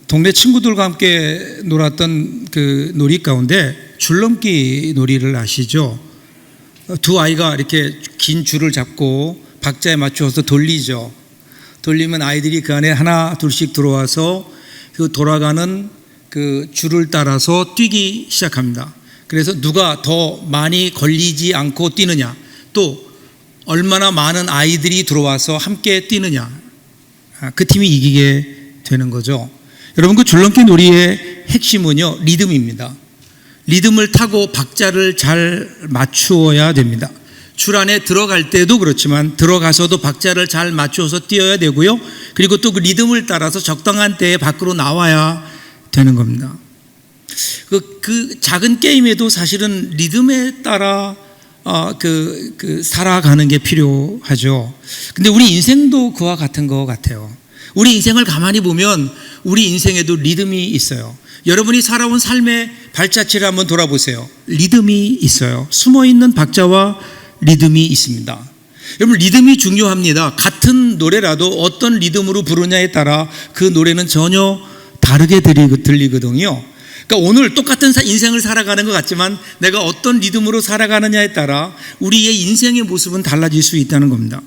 동네 친구들과 함께 놀았던 그 놀이 가운데 줄넘기 놀이를 아시죠? 두 아이가 이렇게 긴 줄을 잡고 박자에 맞춰서 돌리죠. 돌리면 아이들이 그 안에 하나 둘씩 들어와서 그 돌아가는 그 줄을 따라서 뛰기 시작합니다. 그래서 누가 더 많이 걸리지 않고 뛰느냐, 또 얼마나 많은 아이들이 들어와서 함께 뛰느냐, 그 팀이 이기게 되는 거죠. 여러분, 그 줄넘기 놀이의 핵심은요, 리듬입니다. 리듬을 타고 박자를 잘 맞추어야 됩니다. 줄 안에 들어갈 때도 그렇지만 들어가서도 박자를 잘 맞추어서 뛰어야 되고요. 그리고 또 그 리듬을 따라서 적당한 때에 밖으로 나와야 되는 겁니다. 그 작은 게임에도 사실은 리듬에 따라 살아가는 게 필요하죠. 근데 우리 인생도 그와 같은 것 같아요. 우리 인생을 가만히 보면 우리 인생에도 리듬이 있어요. 여러분이 살아온 삶의 발자취를 한번 돌아보세요. 리듬이 있어요. 숨어있는 박자와 리듬이 있습니다. 여러분, 리듬이 중요합니다. 같은 노래라도 어떤 리듬으로 부르냐에 따라 그 노래는 전혀 다르게 들리거든요. 그러니까 오늘 똑같은 인생을 살아가는 것 같지만 내가 어떤 리듬으로 살아가느냐에 따라 우리의 인생의 모습은 달라질 수 있다는 겁니다.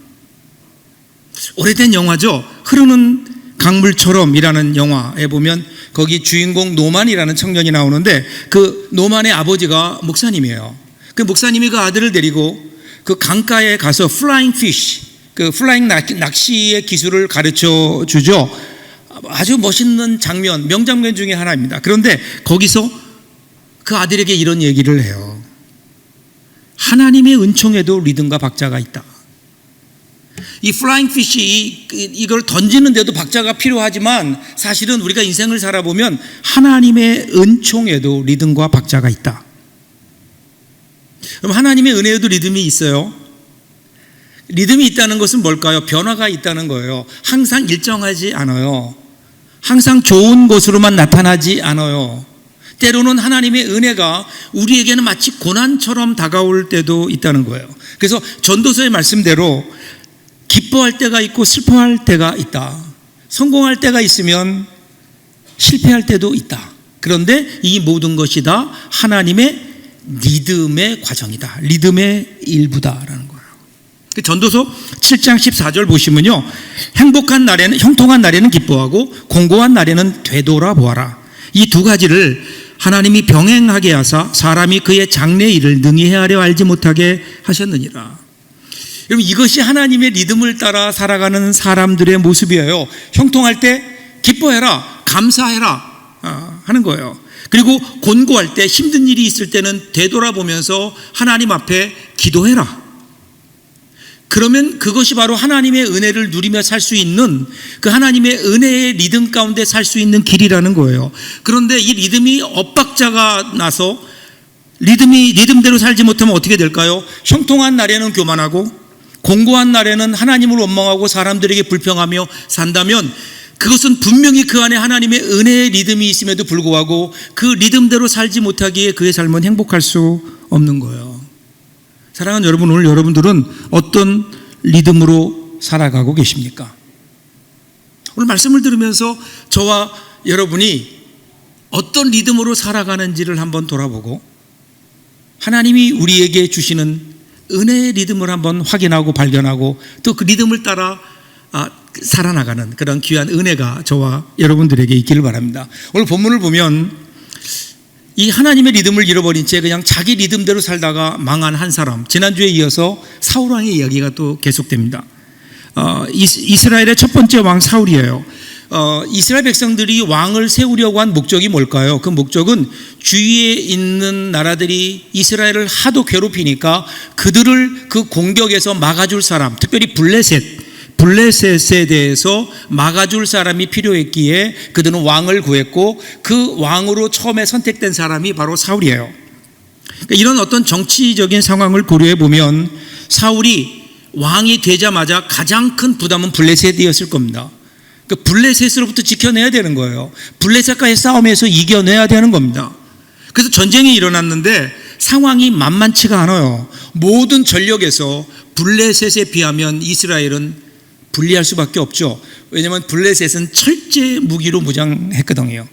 오래된 영화죠. 흐르는 강물처럼이라는 영화에 보면 거기 주인공 노만이라는 청년이 나오는데, 그 노만의 아버지가 목사님이에요. 그 목사님이 그 아들을 데리고 그 강가에 가서 플라잉 피쉬, 그 플라잉 낚시의 기술을 가르쳐 주죠. 아주 멋있는 장면, 명장면 중에 하나입니다. 그런데 거기서 그 아들에게 이런 얘기를 해요. 하나님의 은총에도 리듬과 박자가 있다. 이 플라잉 피쉬, 이걸 던지는데도 박자가 필요하지만 사실은 우리가 인생을 살아보면 하나님의 은총에도 리듬과 박자가 있다. 그럼 하나님의 은혜에도 리듬이 있어요. 리듬이 있다는 것은 뭘까요? 변화가 있다는 거예요. 항상 일정하지 않아요. 항상 좋은 것으로만 나타나지 않아요. 때로는 하나님의 은혜가 우리에게는 마치 고난처럼 다가올 때도 있다는 거예요. 그래서 전도서의 말씀대로 기뻐할 때가 있고 슬퍼할 때가 있다. 성공할 때가 있으면 실패할 때도 있다. 그런데 이 모든 것이 다 하나님의 리듬의 과정이다. 리듬의 일부다라는 거예요. 전도서 7장 14절 보시면요, 행복한 날에는, 형통한 날에는 기뻐하고 공고한 날에는 되돌아보아라. 이 두 가지를 하나님이 병행하게 하사 사람이 그의 장래 일을 능히 헤아려 알지 못하게 하셨느니라. 여러분, 이것이 하나님의 리듬을 따라 살아가는 사람들의 모습이에요. 형통할 때 기뻐해라, 감사해라 하는 거예요. 그리고 곤고할 때, 힘든 일이 있을 때는 되돌아보면서 하나님 앞에 기도해라. 그러면 그것이 바로 하나님의 은혜를 누리며 살 수 있는, 그 하나님의 은혜의 리듬 가운데 살 수 있는 길이라는 거예요. 그런데 이 리듬이 엇박자가 나서 리듬대로 살지 못하면 어떻게 될까요? 형통한 날에는 교만하고 공고한 날에는 하나님을 원망하고 사람들에게 불평하며 산다면 그것은 분명히 그 안에 하나님의 은혜의 리듬이 있음에도 불구하고 그 리듬대로 살지 못하기에 그의 삶은 행복할 수 없는 거예요. 사랑하는 여러분, 오늘 여러분들은 어떤 리듬으로 살아가고 계십니까? 오늘 말씀을 들으면서 저와 여러분이 어떤 리듬으로 살아가는지를 한번 돌아보고 하나님이 우리에게 주시는 은혜의 리듬을 한번 확인하고 발견하고 또 그 리듬을 따라 살아나가는 그런 귀한 은혜가 저와 여러분들에게 있기를 바랍니다. 오늘 본문을 보면 이 하나님의 리듬을 잃어버린 채 그냥 자기 리듬대로 살다가 망한 한 사람, 지난주에 이어서 사울 왕의 이야기가 또 계속됩니다. 이스라엘의 첫 번째 왕 사울이에요. 이스라엘 백성들이 왕을 세우려고 한 목적이 뭘까요? 그 목적은 주위에 있는 나라들이 이스라엘을 하도 괴롭히니까 그들을 그 공격에서 막아줄 사람, 특별히 블레셋에 대해서 막아줄 사람이 필요했기에 그들은 왕을 구했고 그 왕으로 처음에 선택된 사람이 바로 사울이에요. 그러니까 이런 어떤 정치적인 상황을 고려해 보면 사울이 왕이 되자마자 가장 큰 부담은 블레셋이었을 겁니다. 그 블레셋으로부터 지켜내야 되는 거예요. 블레셋과의 싸움에서 이겨내야 되는 겁니다. 그래서 전쟁이 일어났는데 상황이 만만치가 않아요. 모든 전력에서 블레셋에 비하면 이스라엘은 불리할 수밖에 없죠. 왜냐하면 블레셋은 철제 무기로 무장했거든요.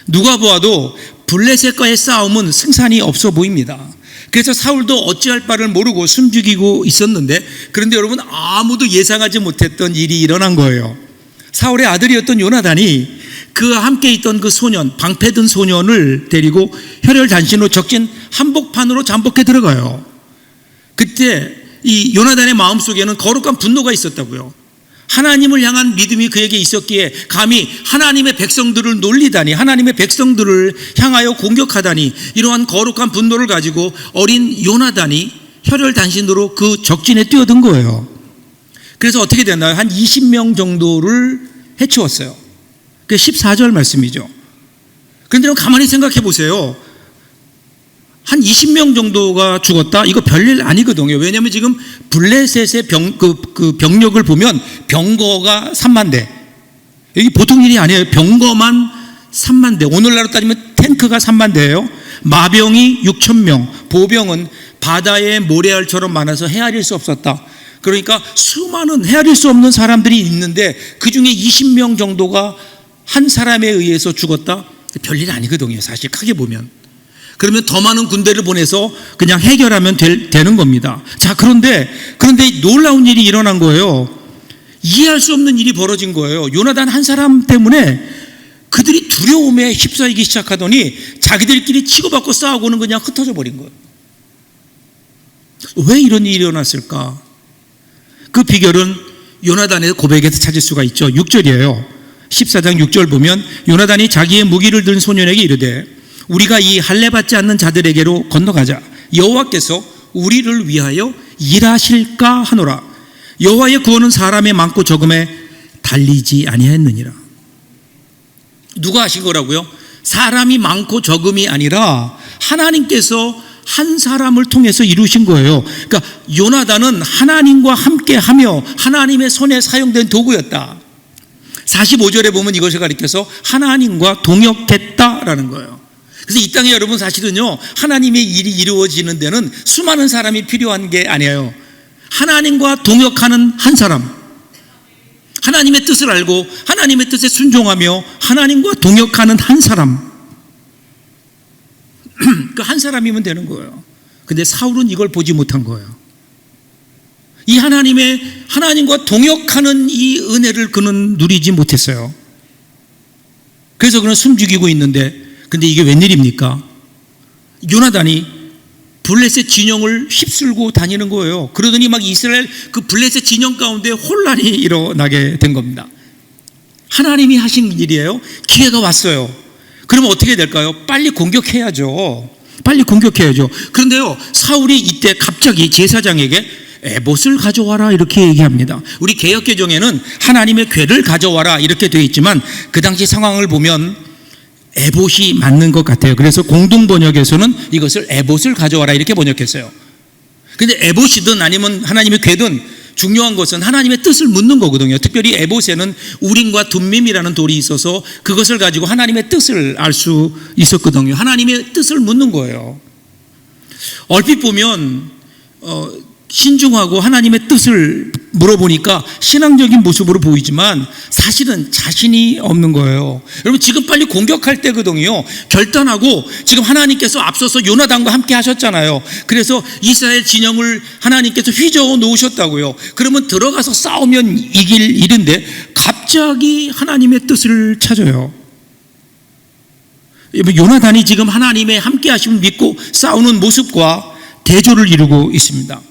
누가 보아도 블레셋과의 싸움은 승산이 없어 보입니다. 그래서 사울도 어찌할 바를 모르고 숨죽이고 있었는데, 그런데 여러분, 아무도 예상하지 못했던 일이 일어난 거예요. 사울의 아들이었던 요나단이 그와 함께 있던 그 소년, 방패든 소년을 데리고 혈혈단신으로 적진 한복판으로 잠복해 들어가요. 그때 이 요나단의 마음속에는 거룩한 분노가 있었다고요. 하나님을 향한 믿음이 그에게 있었기에 감히 하나님의 백성들을 놀리다니, 하나님의 백성들을 향하여 공격하다니, 이러한 거룩한 분노를 가지고 어린 요나단이 혈혈단신으로 그 적진에 뛰어든 거예요. 그래서 어떻게 됐나요? 한 20명 정도를 해치웠어요. 그게 14절 말씀이죠. 그런데 여러분 가만히 생각해 보세요. 한 20명 정도가 죽었다? 이거 별일 아니거든요. 왜냐하면 지금 블레셋의 병력을 보면 병거가 3만 대. 이게 보통 일이 아니에요. 병거만 3만 대. 오늘날로 따지면 탱크가 3만 대예요. 마병이 6천 명, 보병은 바다의 모래알처럼 많아서 헤아릴 수 없었다. 그러니까 수많은 헤아릴 수 없는 사람들이 있는데 그 중에 20명 정도가 한 사람에 의해서 죽었다? 별일 아니거든요. 사실 크게 보면. 그러면 더 많은 군대를 보내서 그냥 해결하면 되는 겁니다. 자, 그런데 놀라운 일이 일어난 거예요. 이해할 수 없는 일이 벌어진 거예요. 요나단 한 사람 때문에 그들이 두려움에 휩싸이기 시작하더니 자기들끼리 치고받고 싸우고는 그냥 흩어져 버린 거예요. 왜 이런 일이 일어났을까? 그 비결은 요나단의 고백에서 찾을 수가 있죠. 6절이에요. 14장 6절 보면 요나단이 자기의 무기를 든 소년에게 이르되 우리가 이 할례 받지 않는 자들에게로 건너가자. 여호와께서 우리를 위하여 일하실까 하노라. 여호와의 구원은 사람의 많고 적음에 달리지 아니하였느니라. 누가 하신 거라고요? 사람이 많고 적음이 아니라 하나님께서 한 사람을 통해서 이루신 거예요. 그러니까 요나단은 하나님과 함께하며 하나님의 손에 사용된 도구였다. 45절에 보면 이것을 가리켜서 하나님과 동역했다라는 거예요. 그래서 이 땅에 여러분 사실은요, 하나님의 일이 이루어지는 데는 수많은 사람이 필요한 게 아니에요. 하나님과 동역하는 한 사람, 하나님의 뜻을 알고 하나님의 뜻에 순종하며 하나님과 동역하는 한 사람, 그 한 사람이면 되는 거예요. 근데 사울은 이걸 보지 못한 거예요. 이 하나님과 동역하는 이 은혜를 그는 누리지 못했어요. 그래서 그는 숨죽이고 있는데, 근데 이게 웬일입니까? 요나단이 블레셋 진영을 휩쓸고 다니는 거예요. 그러더니 막 이스라엘 그 블레셋 진영 가운데 혼란이 일어나게 된 겁니다. 하나님이 하신 일이에요. 기회가 왔어요. 그러면 어떻게 될까요? 빨리 공격해야죠. 그런데요, 사울이 이때 갑자기 제사장에게 에봇을 가져와라 이렇게 얘기합니다. 우리 개역개정에는 하나님의 궤를 가져와라 이렇게 되어 있지만 그 당시 상황을 보면 에봇이 맞는 것 같아요. 그래서 공동번역에서는 이것을 에봇을 가져와라 이렇게 번역했어요. 근데 에봇이든 아니면 하나님의 궤든 중요한 것은 하나님의 뜻을 묻는 거거든요. 특별히 에봇에는 우림과 둠밈이라는 돌이 있어서 그것을 가지고 하나님의 뜻을 알 수 있었거든요. 하나님의 뜻을 묻는 거예요. 얼핏 보면 신중하고 하나님의 뜻을 물어보니까 신앙적인 모습으로 보이지만 사실은 자신이 없는 거예요. 여러분 지금 빨리 공격할 때거든요. 결단하고 지금 하나님께서 앞서서 요나단과 함께 하셨잖아요. 그래서 이스라엘 진영을 하나님께서 휘저어 놓으셨다고요. 그러면 들어가서 싸우면 이길 일인데 갑자기 하나님의 뜻을 찾아요. 요나단이 지금 하나님의 함께 하심을 믿고 싸우는 모습과 대조를 이루고 있습니다.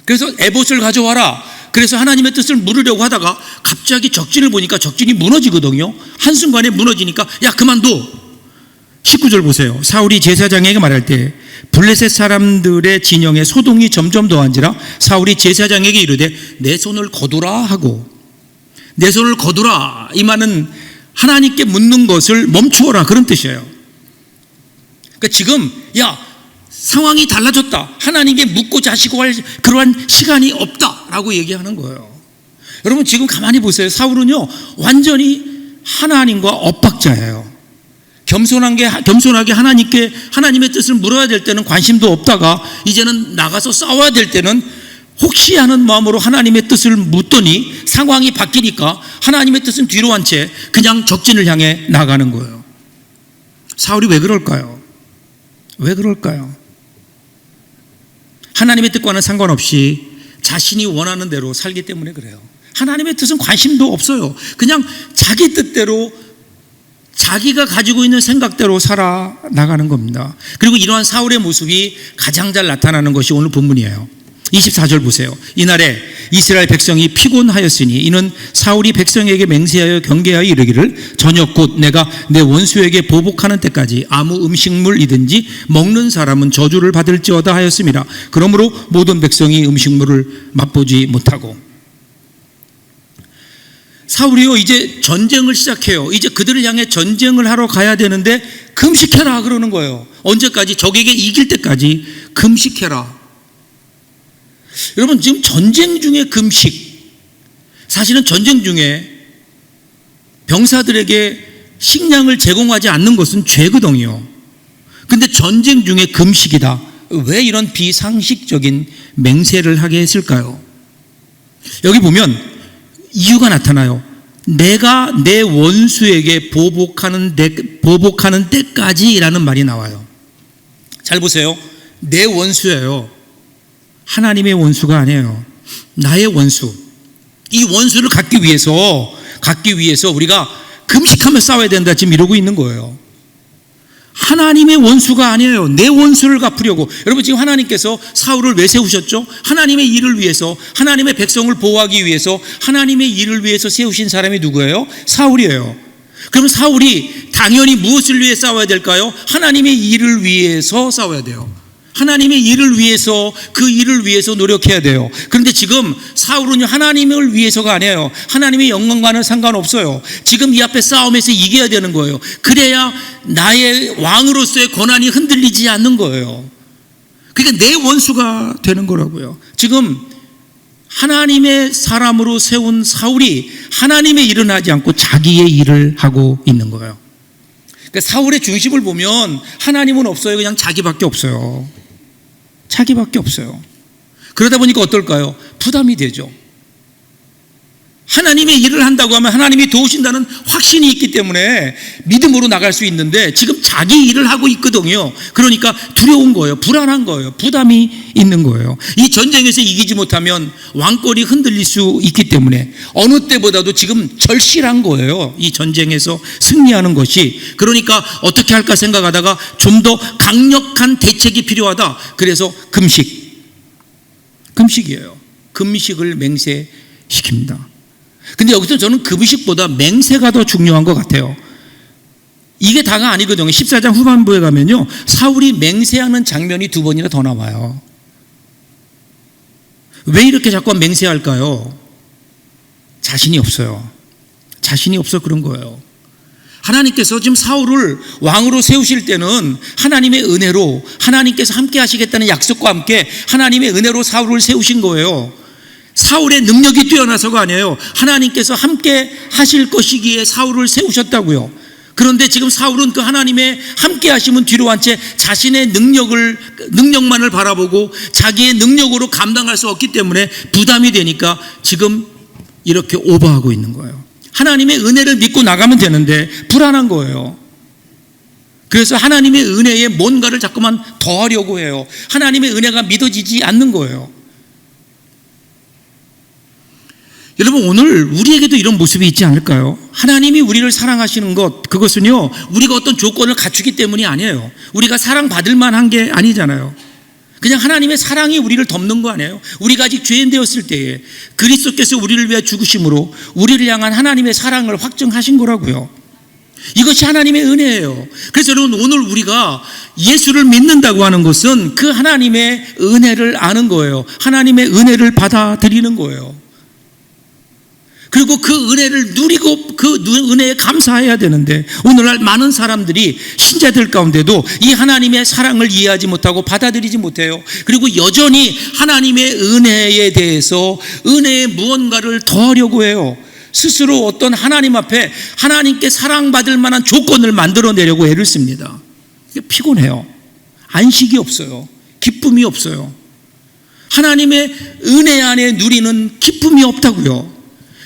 그래서 에봇을 가져와라. 그래서 하나님의 뜻을 물으려고 하다가 갑자기 적진을 보니까 적진이 무너지거든요. 한순간에 무너지니까 야 그만둬. 19절 보세요. 사울이 제사장에게 말할 때 블레셋 사람들의 진영에 소동이 점점 더한지라 사울이 제사장에게 이르되 내 손을 거두라 하고, 내 손을 거두라 이 말은 하나님께 묻는 것을 멈추어라 그런 뜻이에요. 그러니까 지금 상황이 달라졌다. 하나님께 묻고 자시고 할 그러한 시간이 없다라고 얘기하는 거예요. 여러분 지금 가만히 보세요. 사울은요 완전히 하나님과 엇박자예요. 겸손하게 하나님께 하나님의 뜻을 물어야 될 때는 관심도 없다가 이제는 나가서 싸워야 될 때는 혹시 하는 마음으로 하나님의 뜻을 묻더니 상황이 바뀌니까 하나님의 뜻은 뒤로 한 채 그냥 적진을 향해 나가는 거예요. 사울이 왜 그럴까요? 왜 그럴까요? 하나님의 뜻과는 상관없이 자신이 원하는 대로 살기 때문에 그래요. 하나님의 뜻은 관심도 없어요. 그냥 자기 뜻대로 자기가 가지고 있는 생각대로 살아나가는 겁니다. 그리고 이러한 사울의 모습이 가장 잘 나타나는 것이 오늘 본문이에요. 24절 보세요. 이날에 이스라엘 백성이 피곤하였으니 이는 사울이 백성에게 맹세하여 경계하여 이르기를 저녁 곧 내가 내 원수에게 보복하는 때까지 아무 음식물이든지 먹는 사람은 저주를 받을지어다 하였습니다. 그러므로 모든 백성이 음식물을 맛보지 못하고. 사울이요 이제 전쟁을 시작해요. 이제 그들을 향해 전쟁을 하러 가야 되는데 금식해라 그러는 거예요. 언제까지? 적에게 이길 때까지 금식해라. 여러분 지금 전쟁 중에 금식, 사실은 전쟁 중에 병사들에게 식량을 제공하지 않는 것은 죄거든요. 근데 전쟁 중에 금식이다. 왜 이런 비상식적인 맹세를 하게 했을까요? 여기 보면 이유가 나타나요. 내가 내 원수에게 보복하는 때까지라는 말이 나와요. 잘 보세요. 내 원수예요. 하나님의 원수가 아니에요. 나의 원수. 이 원수를 갖기 위해서 우리가 금식하며 싸워야 된다 지금 이러고 있는 거예요. 하나님의 원수가 아니에요. 내 원수를 갚으려고. 여러분 지금 하나님께서 사울을 왜 세우셨죠? 하나님의 일을 위해서, 하나님의 백성을 보호하기 위해서, 하나님의 일을 위해서 세우신 사람이 누구예요? 사울이에요. 그럼 사울이 당연히 무엇을 위해 싸워야 될까요? 하나님의 일을 위해서 싸워야 돼요. 하나님의 일을 위해서, 그 일을 위해서 노력해야 돼요. 그런데 지금 사울은 하나님을 위해서가 아니에요. 하나님의 영광과는 상관없어요. 지금 이 앞에 싸움에서 이겨야 되는 거예요. 그래야 나의 왕으로서의 권한이 흔들리지 않는 거예요. 그러니까 내 원수가 되는 거라고요. 지금 하나님의 사람으로 세운 사울이 하나님의 일은 하지 않고 자기의 일을 하고 있는 거예요. 그러니까 사울의 중심을 보면 하나님은 없어요. 그냥 자기밖에 없어요. 자기밖에 없어요. 그러다 보니까 어떨까요? 부담이 되죠. 하나님의 일을 한다고 하면 하나님이 도우신다는 확신이 있기 때문에 믿음으로 나갈 수 있는데 지금 자기 일을 하고 있거든요. 그러니까 두려운 거예요. 불안한 거예요. 부담이 있는 거예요. 이 전쟁에서 이기지 못하면 왕권이 흔들릴 수 있기 때문에 어느 때보다도 지금 절실한 거예요. 이 전쟁에서 승리하는 것이. 그러니까 어떻게 할까 생각하다가 좀 더 강력한 대책이 필요하다. 그래서 금식이에요. 금식을 맹세시킵니다. 근데 여기서 저는 금식보다 맹세가 더 중요한 것 같아요. 이게 다가 아니거든요. 14장 후반부에 가면요, 사울이 맹세하는 장면이 2번이나 더 나와요. 왜 이렇게 자꾸 맹세할까요? 자신이 없어요. 자신이 없어 그런 거예요. 하나님께서 지금 사울을 왕으로 세우실 때는 하나님의 은혜로, 하나님께서 함께 하시겠다는 약속과 함께 하나님의 은혜로 사울을 세우신 거예요. 사울의 능력이 뛰어나서가 아니에요. 하나님께서 함께 하실 것이기에 사울을 세우셨다고요. 그런데 지금 사울은 그 하나님의 함께 하심은 뒤로 한 채 자신의 능력만을 바라보고 자기의 능력으로 감당할 수 없기 때문에 부담이 되니까 지금 이렇게 오버하고 있는 거예요. 하나님의 은혜를 믿고 나가면 되는데 불안한 거예요. 그래서 하나님의 은혜에 뭔가를 자꾸만 더하려고 해요. 하나님의 은혜가 믿어지지 않는 거예요. 여러분 오늘 우리에게도 이런 모습이 있지 않을까요? 하나님이 우리를 사랑하시는 것, 그것은요 우리가 어떤 조건을 갖추기 때문이 아니에요. 우리가 사랑받을 만한 게 아니잖아요. 그냥 하나님의 사랑이 우리를 덮는 거 아니에요? 우리가 아직 죄인 되었을 때에 그리스도께서 우리를 위해 죽으심으로 우리를 향한 하나님의 사랑을 확증하신 거라고요. 이것이 하나님의 은혜예요. 그래서 여러분 오늘 우리가 예수를 믿는다고 하는 것은 그 하나님의 은혜를 아는 거예요. 하나님의 은혜를 받아들이는 거예요. 그리고 그 은혜를 누리고 그 은혜에 감사해야 되는데 오늘날 많은 사람들이 신자들 가운데도 이 하나님의 사랑을 이해하지 못하고 받아들이지 못해요. 그리고 여전히 하나님의 은혜에 대해서 은혜의 무언가를 더하려고 해요. 스스로 어떤 하나님 앞에 하나님께 사랑받을 만한 조건을 만들어내려고 애를 씁니다. 피곤해요. 안식이 없어요. 기쁨이 없어요. 하나님의 은혜 안에 누리는 기쁨이 없다고요.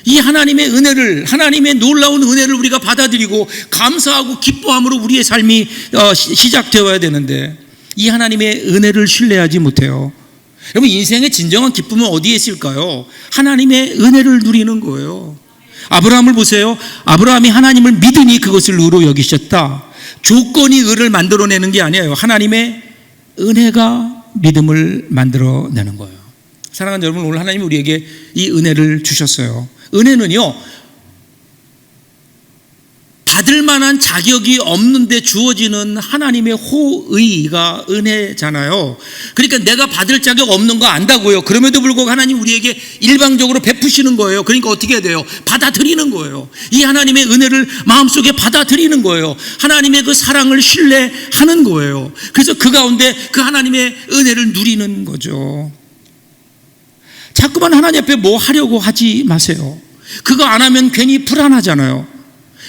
이 하나님의 은혜를, 하나님의 놀라운 은혜를 우리가 받아들이고 감사하고 기뻐함으로 우리의 삶이 시작되어야 되는데 이 하나님의 은혜를 신뢰하지 못해요. 여러분, 인생의 진정한 기쁨은 어디에 있을까요? 하나님의 은혜를 누리는 거예요. 아브라함을 보세요. 아브라함이 하나님을 믿으니 그것을 의로 여기셨다. 조건이 의를 만들어내는 게 아니에요. 하나님의 은혜가 믿음을 만들어내는 거예요. 사랑하는 여러분, 오늘 하나님이 우리에게 이 은혜를 주셨어요. 은혜는요, 받을 만한 자격이 없는데 주어지는 하나님의 호의가 은혜잖아요. 그러니까 내가 받을 자격 없는 거 안다고요. 그럼에도 불구하고 하나님 우리에게 일방적으로 베푸시는 거예요. 그러니까 어떻게 해야 돼요? 받아들이는 거예요. 이 하나님의 은혜를 마음속에 받아들이는 거예요. 하나님의 그 사랑을 신뢰하는 거예요. 그래서 그 가운데 그 하나님의 은혜를 누리는 거죠. 자꾸만 하나님 앞에 뭐 하려고 하지 마세요. 그거 안 하면 괜히 불안하잖아요.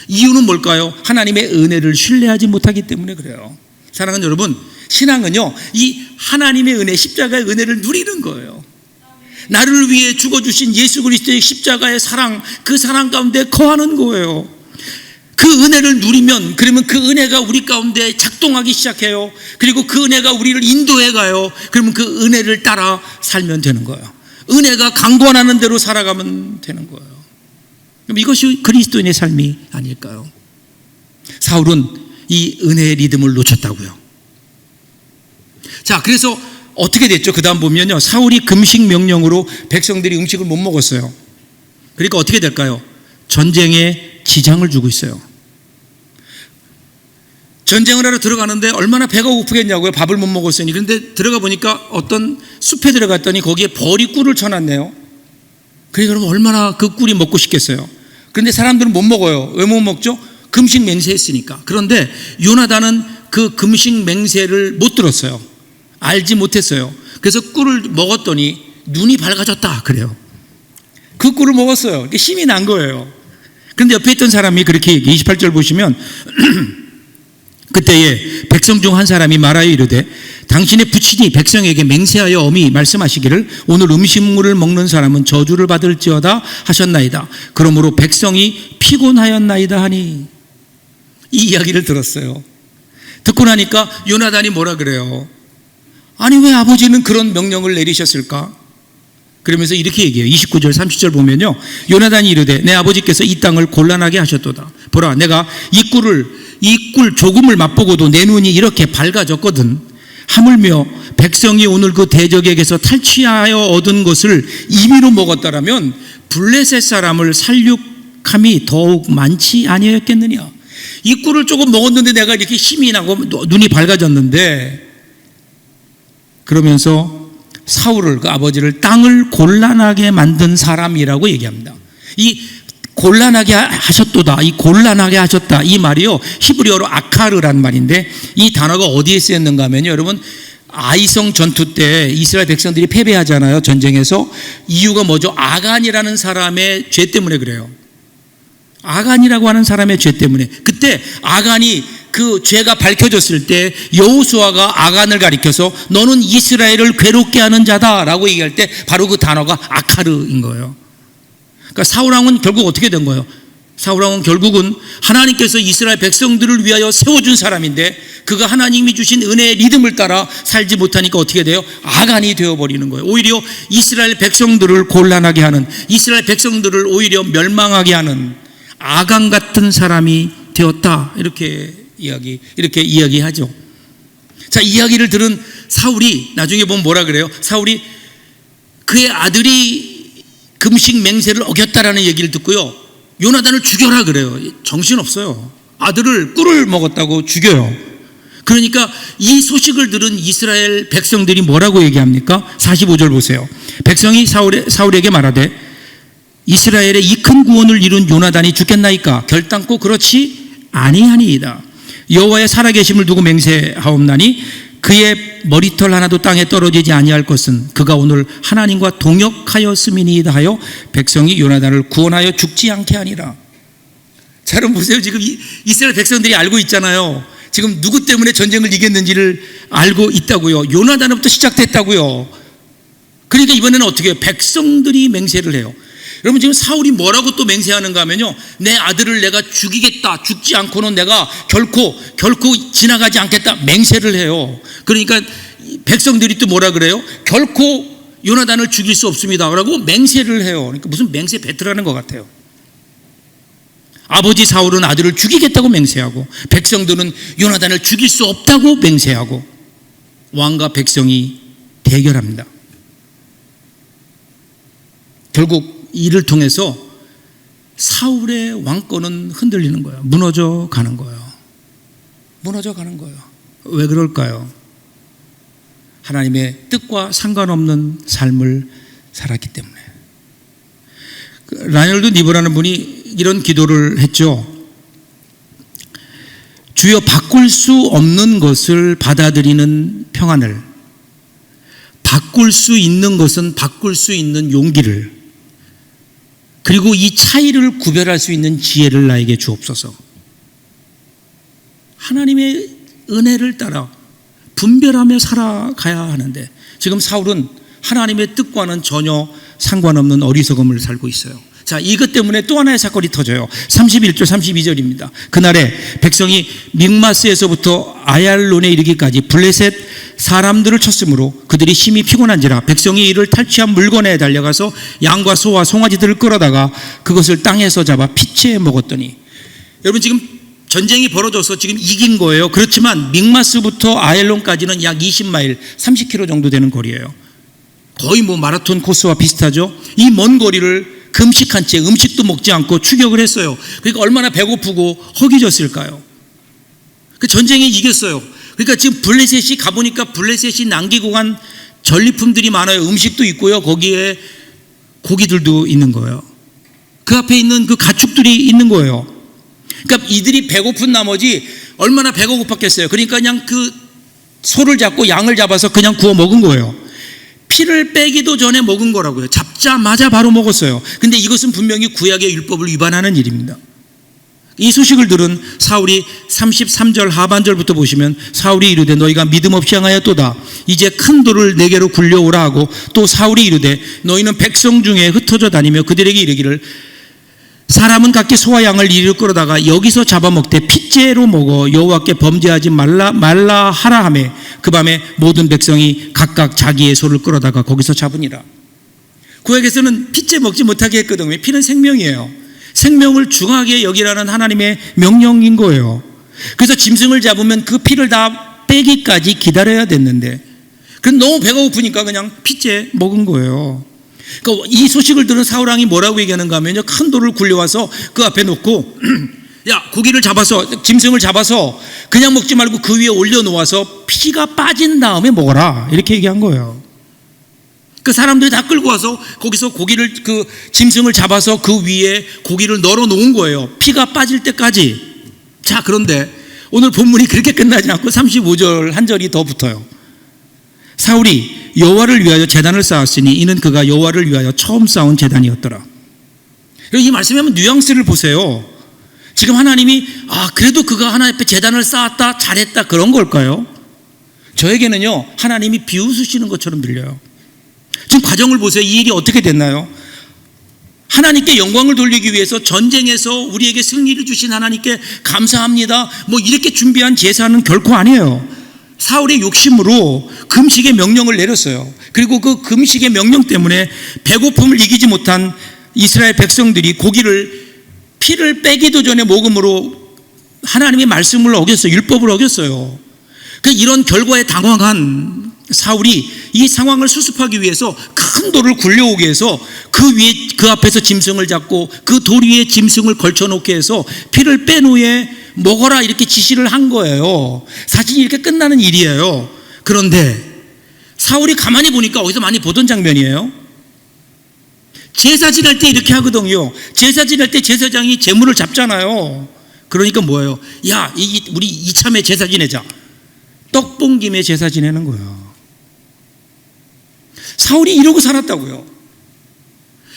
이유는 뭘까요? 하나님의 은혜를 신뢰하지 못하기 때문에 그래요. 사랑하는 여러분, 신앙은요, 이 하나님의 은혜, 십자가의 은혜를 누리는 거예요. 나를 위해 죽어주신 예수 그리스도의 십자가의 사랑, 그 사랑 가운데 거하는 거예요. 그 은혜를 누리면, 그러면 그 은혜가 우리 가운데 작동하기 시작해요. 그리고 그 은혜가 우리를 인도해 가요. 그러면 그 은혜를 따라 살면 되는 거예요. 은혜가 강권하는 대로 살아가면 되는 거예요. 그럼 이것이 그리스도인의 삶이 아닐까요? 사울은 이 은혜의 리듬을 놓쳤다고요. 자, 그래서 어떻게 됐죠? 그 다음 보면요, 사울이 금식 명령으로 백성들이 음식을 못 먹었어요. 그러니까 어떻게 될까요? 전쟁에 지장을 주고 있어요. 전쟁을 하러 들어가는데 얼마나 배가 고프겠냐고요. 밥을 못 먹었으니. 그런데 들어가 보니까 어떤 숲에 들어갔더니 거기에 벌이 꿀을 쳐놨네요. 그러니까 그러면 얼마나 그 꿀이 먹고 싶겠어요. 그런데 사람들은 못 먹어요. 왜 못 먹죠? 금식 맹세했으니까. 그런데 요나단은 그 금식 맹세를 못 들었어요. 알지 못했어요. 그래서 꿀을 먹었더니 눈이 밝아졌다 그래요. 그 꿀을 먹었어요. 힘이 난 거예요. 그런데 옆에 있던 사람이 그렇게 28절 보시면 그때에 백성 중 한 사람이 말하여 이르되 당신의 부친이 백성에게 맹세하여 엄히 말씀하시기를 오늘 음식물을 먹는 사람은 저주를 받을지어다 하셨나이다. 그러므로 백성이 피곤하였나이다 하니, 이 이야기를 들었어요. 듣고 나니까 요나단이 뭐라 그래요? 아니, 왜 아버지는 그런 명령을 내리셨을까? 그러면서 이렇게 얘기해요. 29절 30절 보면요, 요나단이 이르되 내 아버지께서 이 땅을 곤란하게 하셨도다. 보라, 내가 이 꿀 조금을 맛보고도 내 눈이 이렇게 밝아졌거든. 하물며 백성이 오늘 그 대적에게서 탈취하여 얻은 것을 임의로 먹었다라면 블레셋 사람을 살육함이 더욱 많지 아니었겠느냐. 이 꿀을 조금 먹었는데 내가 이렇게 힘이 나고 눈이 밝아졌는데, 그러면서 사울을, 그 아버지를 땅을 곤란하게 만든 사람이라고 얘기합니다. 이 곤란하게 하셨도다, 이 곤란하게 하셨다, 이 말이요 히브리어로 아카르란 말인데, 이 단어가 어디에 쓰였는가 하면요, 여러분, 아이성 전투 때 이스라엘 백성들이 패배하잖아요. 전쟁에서. 이유가 뭐죠? 아간이라는 사람의 죄 때문에 그래요. 아간이라고 하는 사람의 죄 때문에. 그때 아간이 그 죄가 밝혀졌을 때 여호수아가 아간을 가리켜서 너는 이스라엘을 괴롭게 하는 자다라고 얘기할 때 바로 그 단어가 아카르인 거예요. 그러니까 사울왕은 결국 어떻게 된 거예요? 사울왕은 결국은 하나님께서 이스라엘 백성들을 위하여 세워준 사람인데 그가 하나님이 주신 은혜의 리듬을 따라 살지 못하니까 어떻게 돼요? 아간이 되어버리는 거예요. 오히려 이스라엘 백성들을 곤란하게 하는, 이스라엘 백성들을 오히려 멸망하게 하는 아간 같은 사람이 되었다. 이렇게 이야기하죠. 자, 이야기를 들은 사울이 나중에 보면 뭐라 그래요? 사울이 그의 아들이 금식 맹세를 어겼다라는 얘기를 듣고요, 요나단을 죽여라 그래요. 정신없어요. 아들을 꿀을 먹었다고 죽여요. 그러니까 이 소식을 들은 이스라엘 백성들이 뭐라고 얘기합니까? 45절 보세요. 백성이 사울에게 말하되 이스라엘의 이 큰 구원을 이룬 요나단이 죽겠나이까? 결단코 그렇지 아니하니이다. 여호와의 살아계심을 두고 맹세하옵나니 그의 머리털 하나도 땅에 떨어지지 아니할 것은 그가 오늘 하나님과 동역하였음이니이다 하여 백성이 요나단을 구원하여 죽지 않게 하니라. 자, 여러분 보세요. 지금 이스라엘 백성들이 알고 있잖아요. 지금 누구 때문에 전쟁을 이겼는지를 알고 있다고요. 요나단부터 시작됐다고요. 그러니까 이번에는 어떻게 해요? 백성들이 맹세를 해요. 여러분 지금 사울이 뭐라고 또 맹세하는가 하면요, 내 아들을 내가 죽이겠다, 죽지 않고는 내가 결코 지나가지 않겠다 맹세를 해요. 그러니까 백성들이 또 뭐라 그래요? 결코 요나단을 죽일 수 없습니다 라고 맹세를 해요. 그러니까 무슨 맹세 배틀하는 것 같아요. 아버지 사울은 아들을 죽이겠다고 맹세하고, 백성들은 요나단을 죽일 수 없다고 맹세하고, 왕과 백성이 대결합니다. 결국 이를 통해서 사울의 왕권은 흔들리는 거예요. 무너져 가는 거예요. 무너져 가는 거예요. 왜 그럴까요? 하나님의 뜻과 상관없는 삶을 살았기 때문에. 라이널드 니버라는 분이 이런 기도를 했죠. 주여, 바꿀 수 없는 것을 받아들이는 평안을, 바꿀 수 있는 것은 바꿀 수 있는 용기를, 그리고 이 차이를 구별할 수 있는 지혜를 나에게 주옵소서. 하나님의 은혜를 따라 분별하며 살아가야 하는데, 지금 사울은 하나님의 뜻과는 전혀 상관없는 어리석음을 살고 있어요. 자, 이것 때문에 또 하나의 사건이 터져요. 31절 32절입니다. 그날에 백성이 믹마스에서부터 아얄론에 이르기까지 블레셋 사람들을 쳤으므로 그들이 심히 피곤한지라 백성이 이를 탈취한 물건에 달려가서 양과 소와 송아지들을 끌어다가 그것을 땅에서 잡아 피채 먹었더니, 여러분 지금 전쟁이 벌어져서 지금 이긴 거예요. 그렇지만 믹마스부터 아얄론까지는 약 20마일 30km 정도 되는 거리예요. 거의 뭐 마라톤 코스와 비슷하죠. 이 먼 거리를 금식한 채, 음식도 먹지 않고 추격을 했어요. 그러니까 얼마나 배고프고 허기졌을까요? 그 전쟁에 이겼어요. 그러니까 지금 블레셋이 가보니까 블레셋이 남기고 간 전리품들이 많아요. 음식도 있고요, 거기에 고기들도 있는 거예요. 그 앞에 있는 그 가축들이 있는 거예요. 그러니까 이들이 배고픈 나머지 얼마나 배가 고팠겠어요. 그러니까 그냥 그 소를 잡고 양을 잡아서 그냥 구워 먹은 거예요. 피를 빼기도 전에 먹은 거라고요. 잡자마자 바로 먹었어요. 근데 이것은 분명히 구약의 율법을 위반하는 일입니다. 이 소식을 들은 사울이 33절 하반절부터 보시면, 사울이 이르되 너희가 믿음 없이 행하였도다. 이제 큰 돌을 내게로 굴려오라 하고, 또 사울이 이르되 너희는 백성 중에 흩어져 다니며 그들에게 이르기를 사람은 각기 소와 양을 이리로 끌어다가 여기서 잡아먹되 핏째로 먹어 여호와께 범죄하지 말라 하라 하매 그 밤에 모든 백성이 각각 자기의 소를 끌어다가 거기서 잡으니라. 구약에서는 핏째 먹지 못하게 했거든요. 피는 생명이에요. 생명을 중하게 여기라는 하나님의 명령인 거예요. 그래서 짐승을 잡으면 그 피를 다 빼기까지 기다려야 됐는데, 그럼 너무 배가 고프니까 그냥 핏째 먹은 거예요. 그러니까 이 소식을 들은 사울왕이 뭐라고 얘기하는가 하면요, 큰 돌을 굴려와서 그 앞에 놓고 야, 고기를 잡아서, 짐승을 잡아서 그냥 먹지 말고 그 위에 올려놓아서 피가 빠진 다음에 먹어라, 이렇게 얘기한 거예요. 그 사람들이 다 끌고 와서 거기서 고기를, 그 짐승을 잡아서 그 위에 고기를 널어 놓은 거예요, 피가 빠질 때까지. 자, 그런데 오늘 본문이 그렇게 끝나지 않고 35절 한 절이 더 붙어요. 사울이 여호와를 위하여 제단을 쌓았으니 이는 그가 여호와를 위하여 처음 쌓은 제단이었더라. 이 말씀에 한번 뉘앙스를 보세요. 지금 하나님이 그래도 그가 하나님 앞에 제단을 쌓았다, 잘했다, 그런 걸까요? 저에게는요, 하나님이 비웃으시는 것처럼 들려요. 지금 과정을 보세요. 이 일이 어떻게 됐나요? 하나님께 영광을 돌리기 위해서 전쟁에서 우리에게 승리를 주신 하나님께 감사합니다, 뭐 이렇게 준비한 제사는 결코 아니에요. 사울의 욕심으로 금식의 명령을 내렸어요. 그리고 그 금식의 명령 때문에 배고픔을 이기지 못한 이스라엘 백성들이 고기를, 피를 빼기도 전에 먹음으로 하나님의 말씀을 어겼어요. 율법을 어겼어요. 이런 결과에 당황한 사울이 이 상황을 수습하기 위해서 큰 돌을 굴려오게 해서 그 위에, 그 앞에서 짐승을 잡고 그 돌 위에 짐승을 걸쳐놓게 해서 피를 뺀 후에 먹어라, 이렇게 지시를 한 거예요. 사실 이렇게 끝나는 일이에요. 그런데 사울이 가만히 보니까 어디서 많이 보던 장면이에요. 제사 지낼 때 이렇게 하거든요. 제사 지낼 때 제사장이 제물을 잡잖아요. 그러니까 뭐예요? 야, 우리 이참에 제사 지내자. 떡 본 김에 제사 지내는 거예요. 사울이 이러고 살았다고요.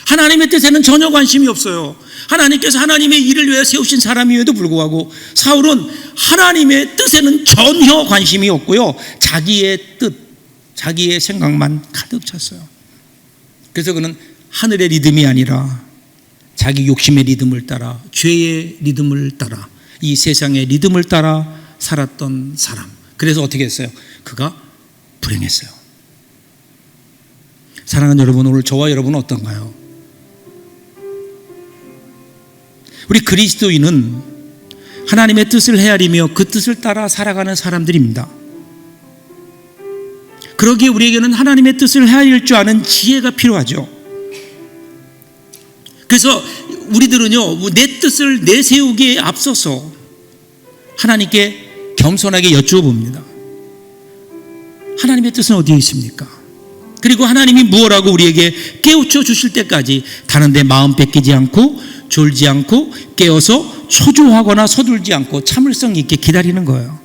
하나님의 뜻에는 전혀 관심이 없어요. 하나님께서 하나님의 일을 위해 세우신 사람임에도 불구하고 사울은 하나님의 뜻에는 전혀 관심이 없고요, 자기의 뜻, 자기의 생각만 가득 찼어요. 그래서 그는 하늘의 리듬이 아니라 자기 욕심의 리듬을 따라, 죄의 리듬을 따라, 이 세상의 리듬을 따라 살았던 사람. 그래서 어떻게 했어요? 그가 불행했어요. 사랑하는 여러분, 오늘 저와 여러분은 어떤가요? 우리 그리스도인은 하나님의 뜻을 헤아리며 그 뜻을 따라 살아가는 사람들입니다. 그러기에 우리에게는 하나님의 뜻을 헤아릴 줄 아는 지혜가 필요하죠. 그래서 우리들은요, 내 뜻을 내세우기에 앞서서 하나님께 겸손하게 여쭈어 봅니다. 하나님의 뜻은 어디에 있습니까? 그리고 하나님이 무엇라고 우리에게 깨우쳐 주실 때까지 다른 데 마음 뺏기지 않고 졸지 않고 깨어서 초조하거나 서둘지 않고 참을성 있게 기다리는 거예요.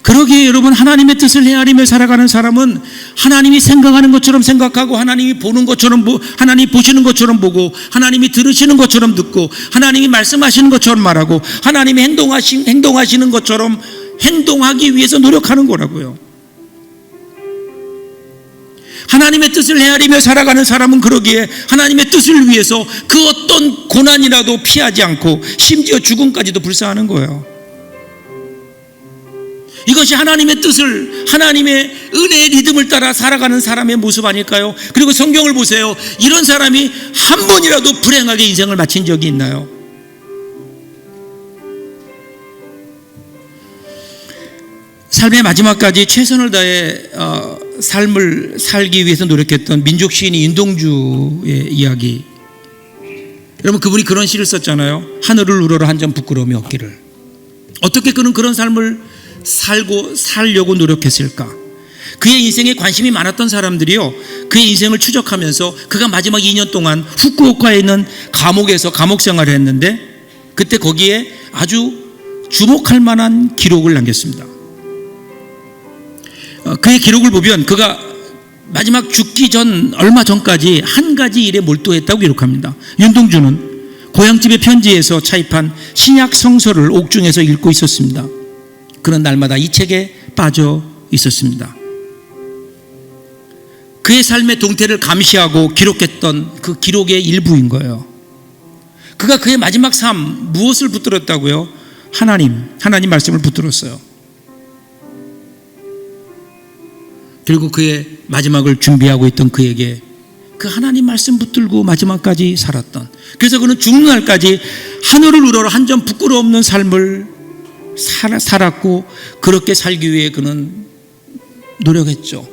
그러기에 여러분, 하나님의 뜻을 헤아리며 살아가는 사람은 하나님이 생각하는 것처럼 생각하고, 하나님이 보는 것처럼 하나님이 보시는 것처럼 보고, 하나님이 들으시는 것처럼 듣고, 하나님이 말씀하시는 것처럼 말하고, 하나님이 행동하시는 것처럼 행동하기 위해서 노력하는 거라고요. 하나님의 뜻을 헤아리며 살아가는 사람은 그러기에 하나님의 뜻을 위해서 그 어떤 고난이라도 피하지 않고 심지어 죽음까지도 불사하는 거예요. 이것이 하나님의 뜻을, 하나님의 은혜의 리듬을 따라 살아가는 사람의 모습 아닐까요? 그리고 성경을 보세요. 이런 사람이 한 번이라도 불행하게 인생을 마친 적이 있나요? 삶의 마지막까지 최선을 다해 삶을 살기 위해서 노력했던 민족 시인 윤동주의 이야기. 여러분, 그분이 그런 시를 썼잖아요. 하늘을 우러러 한 점 부끄러움이 없기를. 어떻게 그는 그런 삶을 살려고 노력했을까? 그의 인생에 관심이 많았던 사람들이요, 그의 인생을 추적하면서 그가 마지막 2년 동안 후쿠오카에 있는 감옥에서 감옥 생활을 했는데, 그때 거기에 아주 주목할 만한 기록을 남겼습니다. 그의 기록을 보면 그가 마지막 죽기 전 얼마 전까지 한 가지 일에 몰두했다고 기록합니다. 윤동주는 고향집의 편지에서 차입한 신약 성서를 옥중에서 읽고 있었습니다. 그는 날마다 이 책에 빠져 있었습니다. 그의 삶의 동태를 감시하고 기록했던 그 기록의 일부인 거예요. 그가 그의 마지막 삶 무엇을 붙들었다고요? 하나님 말씀을 붙들었어요. 그리고 그의 마지막을 준비하고 있던 그에게 그 하나님 말씀 붙들고 마지막까지 살았던, 그래서 그는 죽는 날까지 하늘을 우러러 한 점 부끄러움 없는 삶을 살았고, 그렇게 살기 위해 그는 노력했죠.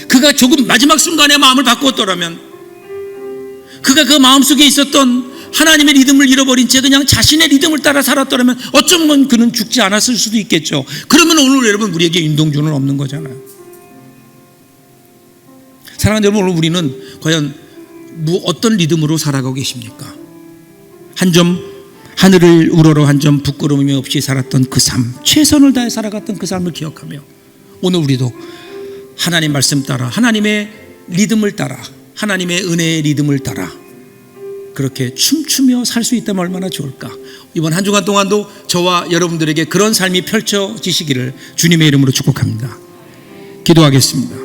그가 조금 마지막 순간에 마음을 바꾸었더라면, 그가 그 마음속에 있었던 하나님의 리듬을 잃어버린 채 그냥 자신의 리듬을 따라 살았더라면 어쩌면 그는 죽지 않았을 수도 있겠죠. 그러면 오늘 여러분, 우리에게 윤동주는 없는 거잖아요. 사랑하는 여러분, 오늘 우리는 과연 어떤 리듬으로 살아가고 계십니까? 한 점, 하늘을 우러러 한 점 부끄러움이 없이 살았던 그 삶, 최선을 다해 살아갔던 그 삶을 기억하며 오늘 우리도 하나님 말씀 따라, 하나님의 리듬을 따라, 하나님의 은혜의 리듬을 따라 그렇게 춤추며 살 수 있다면 얼마나 좋을까. 이번 한 주간 동안도 저와 여러분들에게 그런 삶이 펼쳐지시기를 주님의 이름으로 축복합니다. 기도하겠습니다.